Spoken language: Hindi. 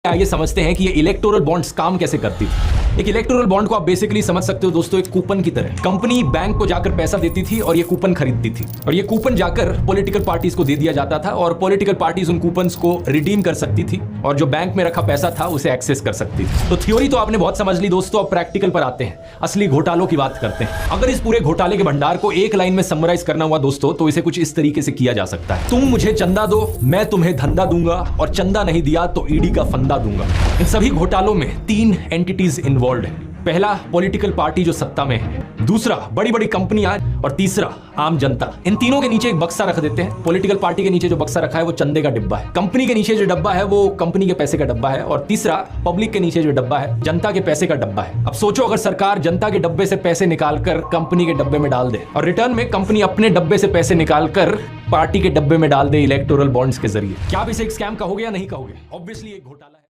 आइए समझते हैं कि ये इलेक्टोरल बॉन्ड्स काम कैसे करती थी। एक इलेक्टोरल बॉन्ड को आप बेसिकली समझ सकते हो दोस्तों, एक कूपन की तरह। कंपनी बैंक को जाकर पैसा देती थी और ये कूपन खरीदती थी, और ये कूपन जाकर पॉलिटिकल पार्टीज को दे दिया जाता था, और पॉलिटिकल पार्टीज उन कूपन्स को रिडीम कर सकती थी, और जो बैंक में रखा पैसा था उसे एक्सेस कर सकती थी। तो थ्योरी तो आपने बहुत समझ ली दोस्तों, अब प्रैक्टिकल पर आते हैं, असली घोटालों की बात करते हैं। अगर इस पूरे घोटाले के भंडार को एक लाइन में समराइज करना हुआ दोस्तों, तो इसे कुछ इस तरीके से किया जा सकता है। तुम मुझे चंदा दो, मैं तुम्हें धंधा दूंगा, और चंदा नहीं दिया तो ईडी का फंदा दूंगा। इन सभी घोटालों में 3 एंटिटीज इन्वॉल्व है। पहला पॉलिटिकल पार्टी जो सत्ता में है, दूसरा बड़ी बड़ी कंपनियां, और तीसरा आम जनता। इन तीनों के नीचे एक बक्सा रख देते हैं। पॉलिटिकल पार्टी के नीचे जो बक्सा रखा है वो चंदे का डिब्बा है, कंपनी के नीचे जो डब्बा है वो कंपनी के पैसे का डब्बा है, और तीसरा पब्लिक के नीचे जो डब्बा है जनता के पैसे का डब्बा है। अब सोचो, अगर सरकार जनता के डब्बे से पैसे निकालकर कंपनी के डब्बे में डाल दे, और रिटर्न में कंपनी अपने डब्बे से पैसे निकालकर पार्टी के डब्बे में डाल दे इलेक्टोरल बॉन्ड्स के जरिए, क्या आप इसे एक स्कैम कहोगे या नहीं कहोगे? ऑब्वियसली एक घोटाला है।